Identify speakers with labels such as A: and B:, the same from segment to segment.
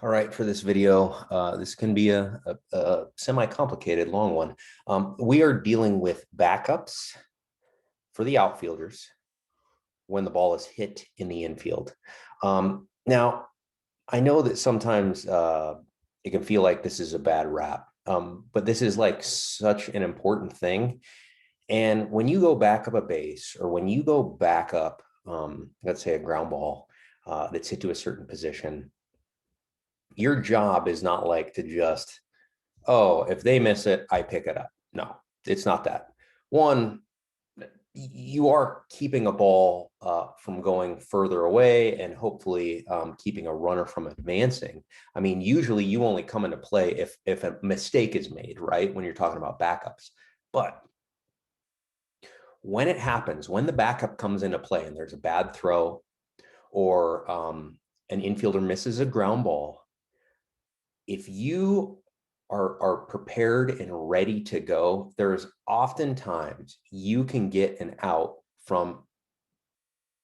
A: All right, for this video, this can be a semi-complicated long one. We are dealing with backups for the outfielders when the ball is hit in the infield. Now, I know that sometimes it can feel like this is a bad rap, but this is like such an important thing. And when you go back up a base, or when you go back up, let's say a ground ball that's hit to a certain position, your job is not like to just, oh, if they miss it, I pick it up. No, it's not that. One, you are keeping a ball from going further away and hopefully keeping a runner from advancing. I mean, usually you only come into play if a mistake is made, right? When you're talking about backups. But when it happens, when the backup comes into play and there's a bad throw, or an infielder misses a ground ball, if you are prepared and ready to go, there's oftentimes you can get an out from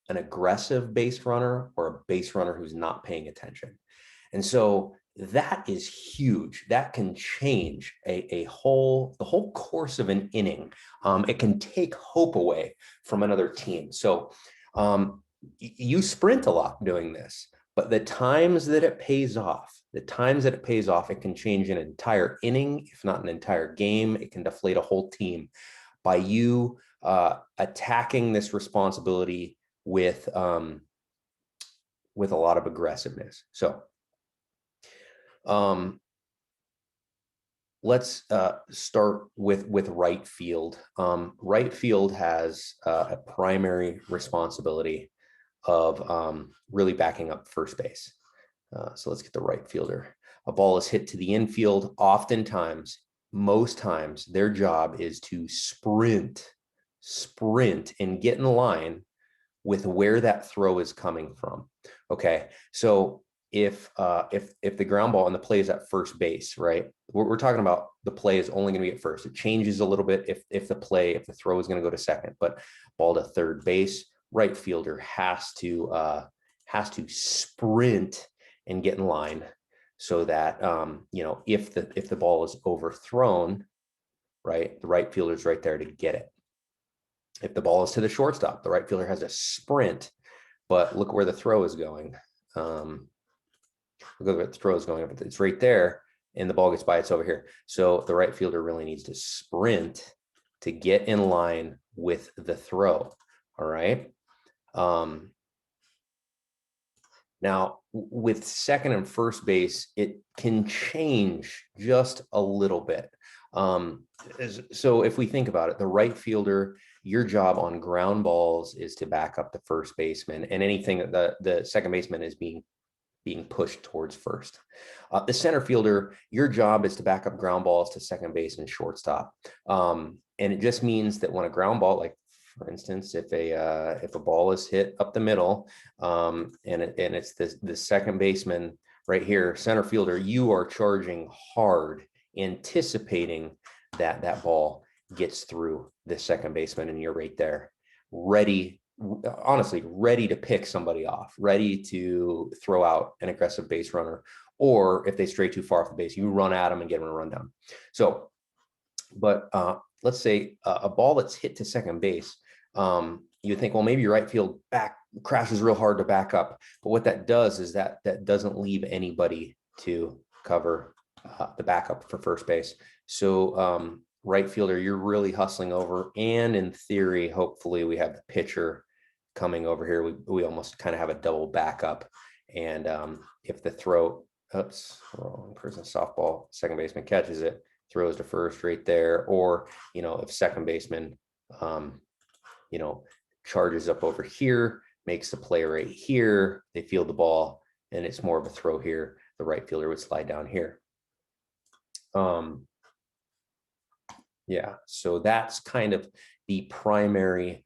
A: an aggressive base runner or a base runner who's not paying attention. And so that is huge. That can change the whole course of an inning. It can take hope away from another team. So you sprint a lot doing this, but the times that it pays off, it can change an entire inning, if not an entire game. It can deflate a whole team by you attacking this responsibility with a lot of aggressiveness. So let's start with right field. Right field has a primary responsibility of really backing up first base. So let's get the right fielder. A ball is hit to the infield. Oftentimes, most times, their job is to sprint and get in line with where that throw is coming from. Okay, so if the ground ball and the play is at first base, right? We're talking about the play is only going to be at first. It changes a little bit if the throw is going to go to second, but ball to third base, right fielder has to sprint and get in line so that if the ball is overthrown, right, the right fielder is right there to get it. If the ball is to the shortstop, the right fielder has to sprint, but look where the throw is going. Look where the throw is going. It's right there, and the ball gets by. It's over here. So the right fielder really needs to sprint to get in line with the throw. All right. Now, with second and first base, it can change just a little bit. So if we think about it, the right fielder, your job on ground balls is to back up the first baseman, and anything that the second baseman is being pushed towards first. The center fielder, your job is to back up ground balls to second base and shortstop. And it just means that when a ground ball, like for instance, if a ball is hit up the middle, and it's the second baseman right here, center fielder, you are charging hard, anticipating that ball gets through the second baseman, and you're right there, ready to pick somebody off, ready to throw out an aggressive base runner, or if they stray too far off the base, you run at them and get them a rundown. So, but let's say a ball that's hit to second base, you think, well, maybe your right field back crashes real hard to back up. But what that does is that doesn't leave anybody to cover the backup for first base. So right fielder, you're really hustling over. And in theory, hopefully we have the pitcher coming over here. We almost kind of have a double backup. And if the throw, wrong person, softball, second baseman catches it, throws to first right there, or if second baseman charges up over here, makes the play right here, they field the ball, and it's more of a throw here, the right fielder would slide down here. Yeah, so that's kind of the primary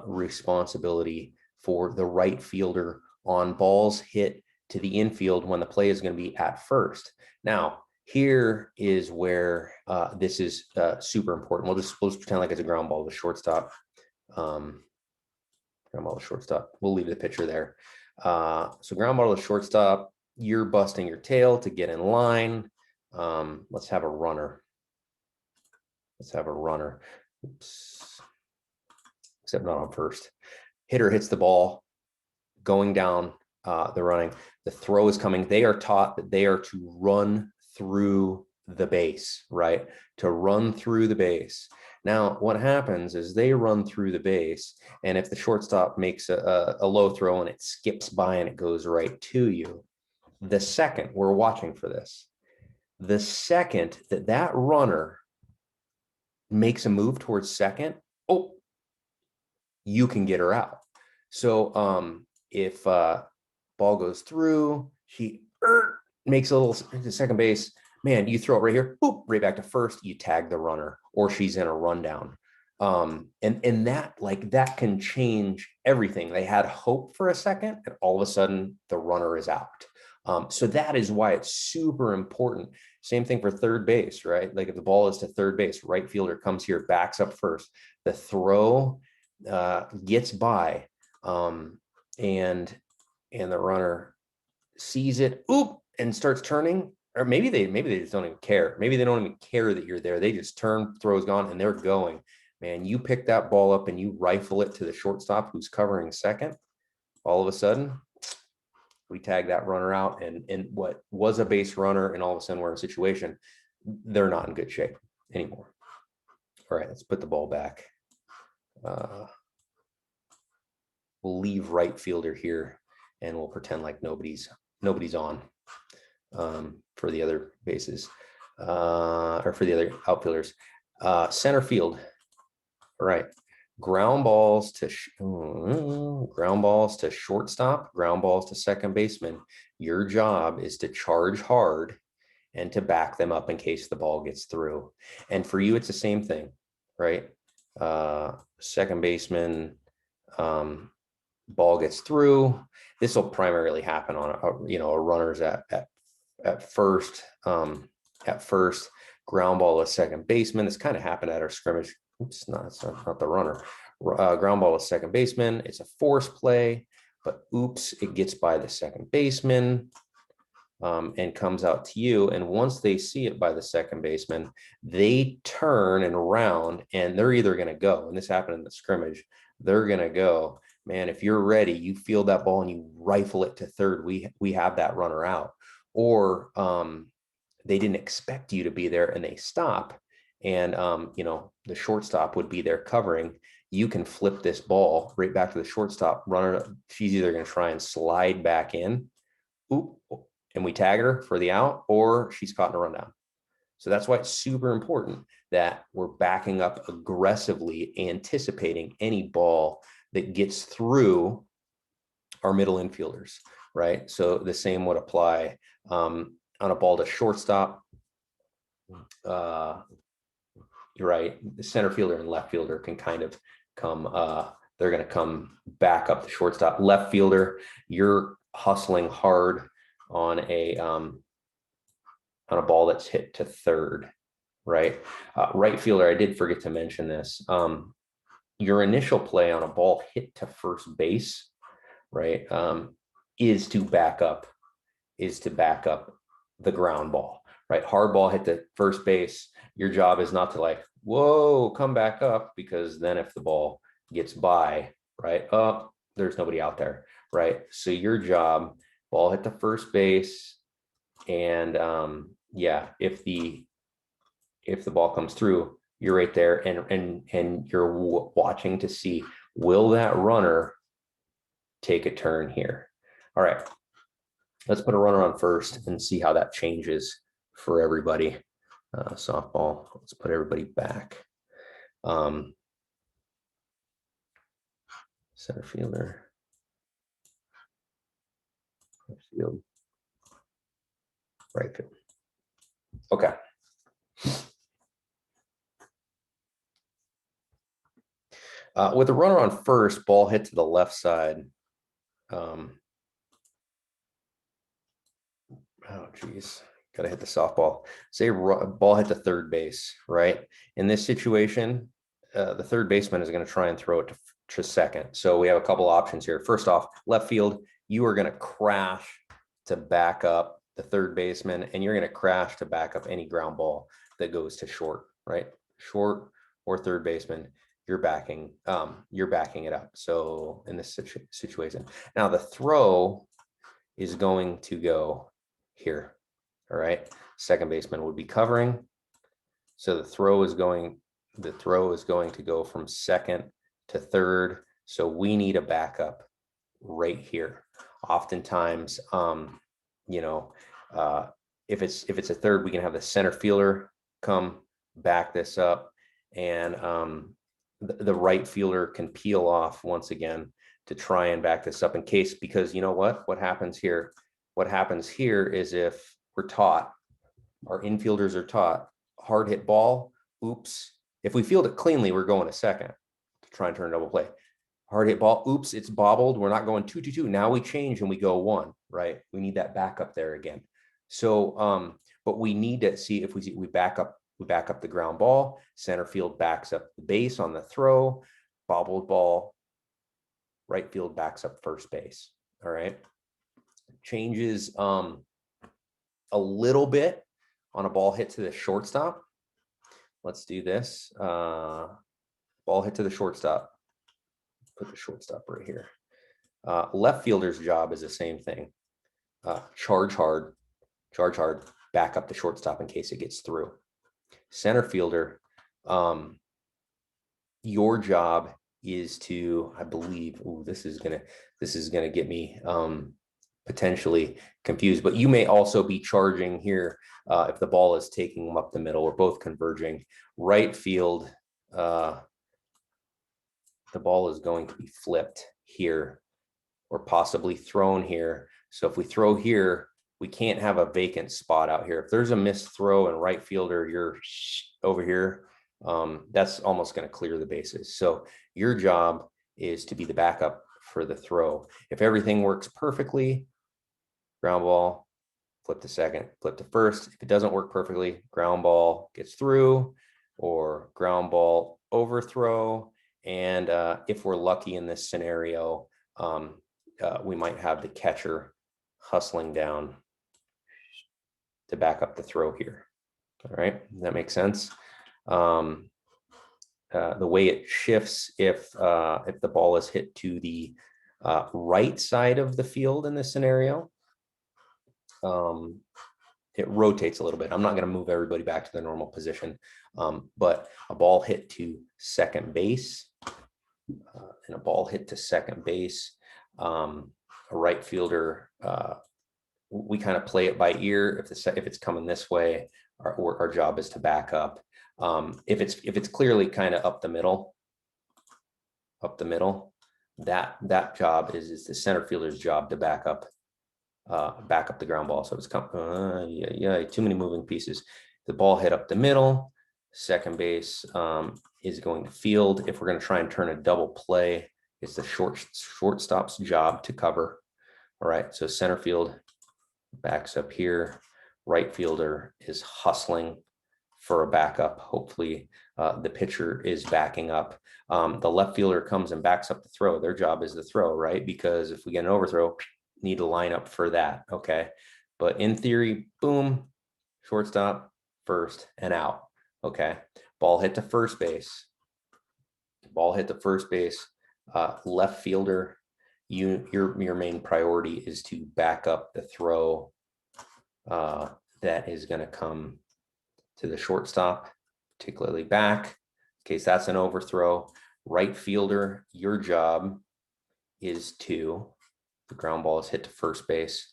A: responsibility for the right fielder on balls hit to the infield when the play is going to be at first. Now, here is where this is super important. We'll just pretend like it's a ground ball to shortstop. Ground ball to shortstop. We'll leave the pitcher there. So ground ball to shortstop. you're busting your tail to get in line. Let's have a runner. Let's have a runner. Oops. Except not on first. Hitter hits the ball going down the running. The throw is coming. They are taught that they are to run through the base, right? To run through the base. Now, what happens is they run through the base, and if the shortstop makes a low throw and it skips by and it goes right to you, the second, we're watching for this, the second that that runner makes a move towards second, oh, you can get her out. So if ball goes through, she makes a little second base, man, you throw it right here, boop, right back to first, you tag the runner, or she's in a rundown. And that, like, that can change everything. They had hope for a second, and all of a sudden the runner is out. So that is why it's super important. Same thing for third base, right? Like if the ball is to third base, right fielder comes here, backs up first, the throw gets by, and the runner sees it, oop, and starts turning. Or maybe they just don't even care. Maybe they don't even care that you're there. They just turn, throw's gone, and they're going. Man, you pick that ball up and you rifle it to the shortstop who's covering second. All of a sudden, we tag that runner out, and what was a base runner, and all of a sudden we're in a situation, they're not in good shape anymore. All right, let's put the ball back. We'll leave right fielder here, and we'll pretend like nobody's on for the other bases, or for the other outfielders. Center field. All right. Ground balls to shortstop, ground balls to second baseman. Your job is to charge hard and to back them up in case the ball gets through. And for you, it's the same thing, right? Second baseman, ball gets through. This will primarily happen on a runner's at first. At first, ground ball to second baseman. This kind of happened at our scrimmage. Oops, it's not the runner. Ground ball to second baseman. It's a force play, but oops, it gets by the second baseman, and comes out to you. And once they see it by the second baseman, they turn and round, and they're either going to go, and this happened in the scrimmage, they're going to go, man, if you're ready, you field that ball and you rifle it to third, we have that runner out. Or they didn't expect you to be there and they stop, and the shortstop would be there covering. You can flip this ball right back to the shortstop runner. She's either going to try and slide back in, oop, and we tag her for the out, or she's caught in a rundown. So that's why it's super important that we're backing up aggressively, anticipating any ball that gets through our middle infielders, right? So the same would apply on a ball to shortstop. You're right. The center fielder and left fielder can kind of come, they're going to come back up the shortstop. Left fielder, you're hustling hard on a ball that's hit to third, right? Right fielder, I did forget to mention this. Your initial play on a ball hit to first base, right, is to back up the ground ball, right? Hard ball hit to first base. Your job is not to like, whoa, come back up, because then if the ball gets by, right, there's nobody out there, right? So your job, ball hit to first base, and if the ball comes through, you're right there, and you're watching to see, will that runner take a turn here? All right, let's put a runner on first and see how that changes for everybody. Softball, let's put everybody back. Center fielder, left field, right field. Okay. With the runner on first, ball hit to the left side. Oh, geez. Got to hit the softball. Say ball hit to third base, right? In this situation, the third baseman is going to try and throw it to second. So we have a couple options here. First off, left field, you are going to crash to back up the third baseman, and you're going to crash to back up any ground ball that goes to short, right? Short or third baseman, you're backing it up. So in this situation, now the throw is going to go here. All right. Second baseman would be covering. So the throw is going to go from second to third. So we need a backup right here. Oftentimes, you know, if it's a third, we can have the center fielder come back this up, and the right fielder can peel off once again to try and back this up in case, because you know what happens here? What happens here is if we're taught, our infielders are taught, hard hit ball, oops. If we field it cleanly, we're going to second to try and turn a double play. Hard hit ball, oops, it's bobbled. We're not going 2-2-2. Now we change and we go 1, right? We need that backup there again. So, but we need to see if we back up the ground ball. Center field backs up the base on the throw. Bobbled ball, right field backs up first base. All right. Changes a little bit on a ball hit to the shortstop. Let's do this. Ball hit to the shortstop. Put the shortstop right here. Left fielder's job is the same thing. Charge hard, back up the shortstop in case it gets through. Center fielder, your job is to, I believe, this is gonna get me potentially confused, but you may also be charging here if the ball is taking them up the middle or both converging. Right field, the ball is going to be flipped here or possibly thrown here. So if we throw here, we can't have a vacant spot out here. If there's a missed throw and right fielder, you're over here, that's almost going to clear the bases. So your job is to be the backup for the throw. If everything works perfectly, ground ball, flip to second, flip to first. If it doesn't work perfectly, ground ball gets through or ground ball overthrow. And if we're lucky in this scenario, we might have the catcher hustling down to back up the throw here. All right, does that make sense? The way it shifts if the ball is hit to the right side of the field in this scenario, it rotates a little bit. I'm not going to move everybody back to the normal position, but a ball hit to second base and a ball hit to second base, a right fielder, we kind of play it by ear. If it's coming this way, our job is to back up. If it's clearly kind of up the middle, that job is the center fielder's job to back up the ground ball. So it's too many moving pieces. The ball hit up the middle. Second base is going to field. If we're going to try and turn a double play, it's the shortstop's job to cover. All right, so center field backs up here. Right fielder is hustling for a backup. Hopefully the pitcher is backing up. The left fielder comes and backs up the throw. Their job is the throw, right? Because if we get an overthrow, need to line up for that, okay? But in theory, boom, shortstop, first, and out, okay? Ball hit to first base. Left fielder, your main priority is to back up the throw that is going to come to the shortstop, particularly back, in case that's an overthrow. Right fielder, your job is to, the ground ball is hit to first base.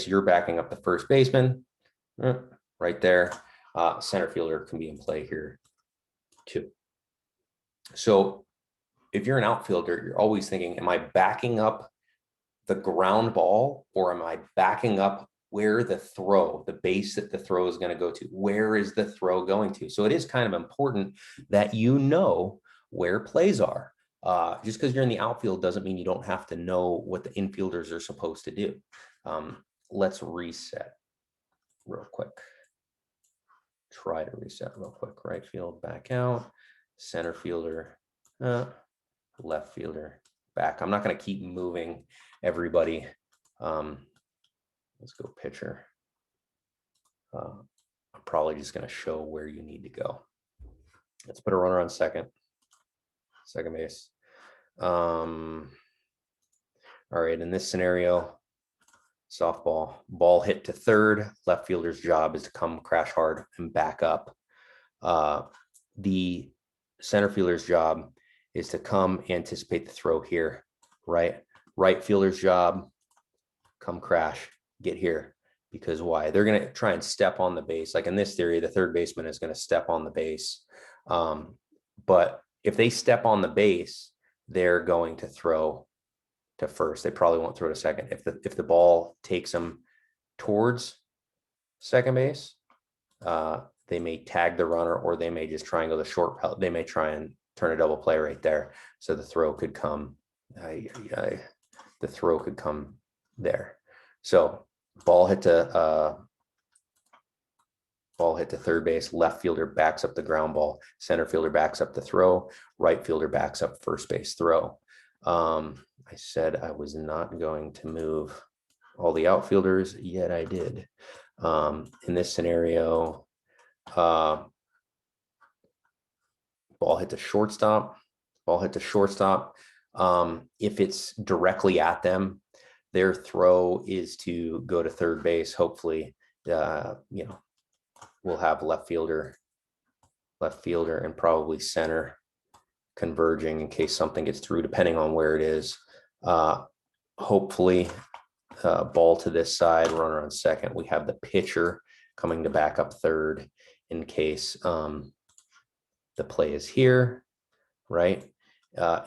A: You're backing up the first baseman right there. Center fielder can be in play here too. So if you're an outfielder, you're always thinking, am I backing up the ground ball or am I backing up where the base that the throw is going to go to? Where is the throw going to? So it is kind of important that you know where plays are. Just because you're in the outfield doesn't mean you don't have to know what the infielders are supposed to do. Let's reset real quick. Try to reset real quick. Right field, back out. Center fielder, left fielder, back. I'm not going to keep moving everybody Let's go pitcher. I'm probably just going to show where you need to go. Let's put a runner on second base. All right, in this scenario, softball, ball hit to third. Left fielder's job is to come crash hard and back up. The center fielder's job is to come anticipate the throw here, right? Right fielder's job, come crash, get here. Because why? They're going to try and step on the base. Like in this theory, the third baseman is going to step on the base. But if they step on the base, they're going to throw to first. They probably won't throw to second. If the ball takes them towards second base, they may tag the runner, or they may just try and go the short route. They may try and turn a double play right there. So the throw could come. The throw could come there. So ball hit to third base. Left fielder backs up the ground ball. Center fielder backs up the throw. Right fielder backs up first base throw. I said I was not going to move all the outfielders, yet I did. In this scenario, ball hit to shortstop. If it's directly at them, their throw is to go to third base. Hopefully, we'll have left fielder and probably center converging in case something gets through, depending on where it is. Hopefully, ball to this side, runner on second. We have the pitcher coming to back up third in case the play is here, right?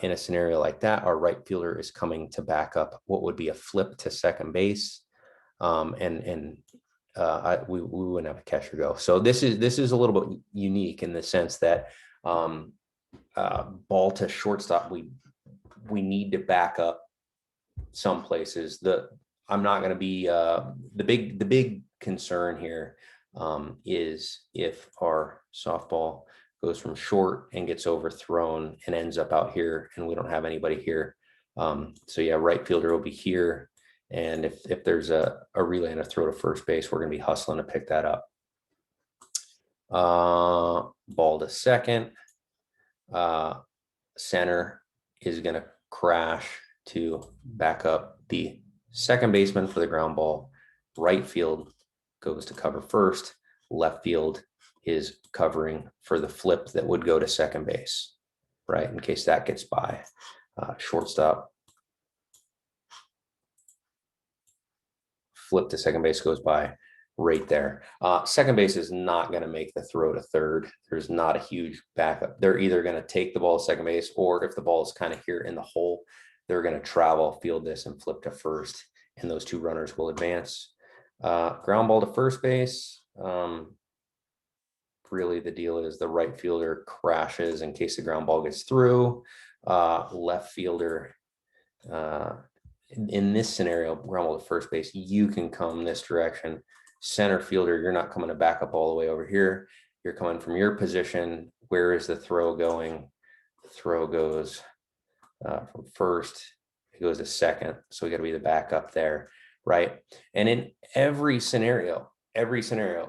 A: In a scenario like that, our right fielder is coming to back up what would be a flip to second base. We wouldn't have a catcher go. So this is a little bit unique in the sense that ball to shortstop, we need to back up some places. I'm not going to be the big concern here is if our softball goes from short and gets overthrown and ends up out here and we don't have anybody here. So yeah, right fielder will be here. And if there's a relay and a throw to first base, we're going to be hustling to pick that up. Ball to second. Center is going to crash to back up the second baseman for the ground ball. Right field goes to cover first. Left field is covering for the flip that would go to second base, right? In case that gets by. Shortstop. Flip to second base goes by right there. Second base is not going to make the throw to third. There's not a huge backup. They're either going to take the ball to second base, or if the ball is kind of here in the hole, they're going to travel, field this, and flip to first, and those two runners will advance. Ground ball to first base. Really, the deal is the right fielder crashes in case the ground ball gets through. Left fielder, in this scenario, ground ball to first base, you can come this direction. Center fielder, you're not coming to back up all the way over here. You're coming from your position. Where is the throw going? The throw goes from first, it goes to second. So we got to be the backup there, right? And in every scenario,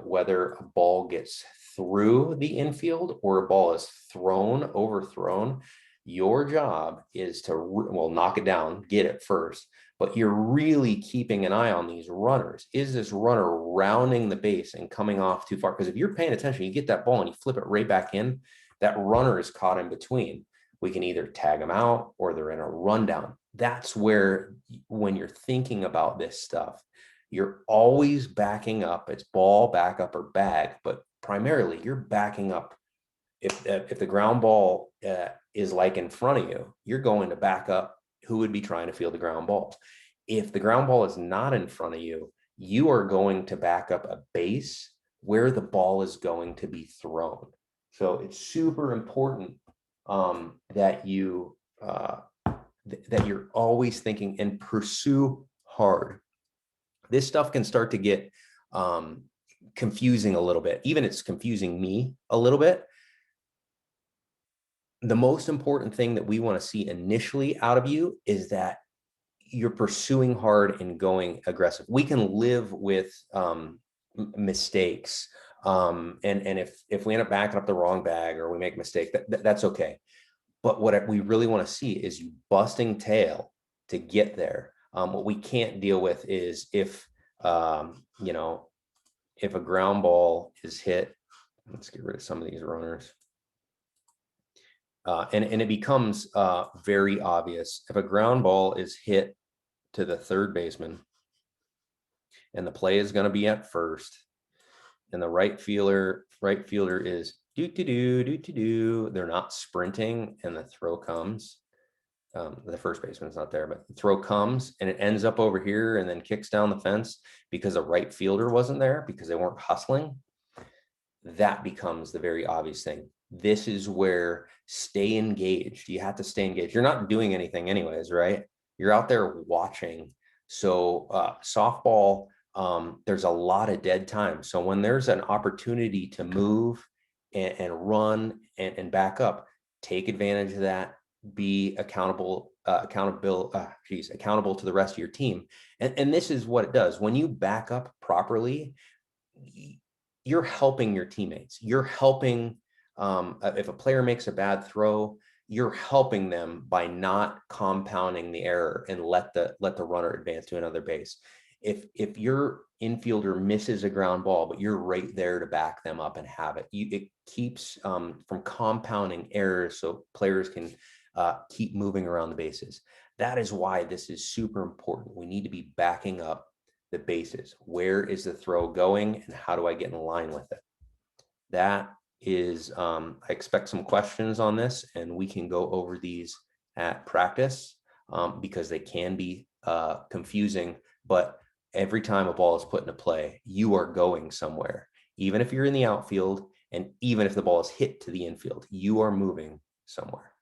A: whether a ball gets through the infield or a ball is overthrown, your job is to, knock it down, get it first, but you're really keeping an eye on these runners. Is this runner rounding the base and coming off too far? Because if you're paying attention, you get that ball and you flip it right back in, that runner is caught in between. We can either tag them out or they're in a rundown. That's where, when you're thinking about this stuff, you're always backing up. It's ball, backup, or bag, but primarily you're backing up. If the ground ball is like in front of you, you're going to back up who would be trying to field the ground ball. If the ground ball is not in front of you, you are going to back up a base where the ball is going to be thrown. So it's super important that you're always thinking and pursue hard. This stuff can start to get confusing a little bit. Even it's confusing me a little bit. The most important thing that we want to see initially out of you is that you're pursuing hard and going aggressive. We can live with mistakes. And if we end up backing up the wrong bag or we make a mistake, that's okay. But what we really want to see is you busting tail to get there. What we can't deal with is if, you know, if a ground ball is hit. Let's get rid of some of these runners. And it becomes very obvious if a ground ball is hit to the third baseman and the play is going to be at first, and the right fielder is do. They're not sprinting, and the throw comes. The first baseman's not there, but the throw comes and it ends up over here and then kicks down the fence because a right fielder wasn't there because they weren't hustling. That becomes the very obvious thing. This is where stay engaged. You have to stay engaged. You're not doing anything anyways, right? You're out there watching. So softball, there's a lot of dead time. So when there's an opportunity to move and run and back up, take advantage of that. Be accountable to the rest of your team. And this is what it does. When you back up properly, you're helping your teammates. You're helping, if a player makes a bad throw, you're helping them by not compounding the error and let the runner advance to another base. If your infielder misses a ground ball, but you're right there to back them up and have it, it keeps from compounding errors so players can keep moving around the bases. That is why this is super important. We need to be backing up the bases. Where is the throw going and how do I get in line with it? That is, I expect some questions on this and we can go over these at practice because they can be confusing, but every time a ball is put into play, you are going somewhere. Even if you're in the outfield and even if the ball is hit to the infield, you are moving somewhere.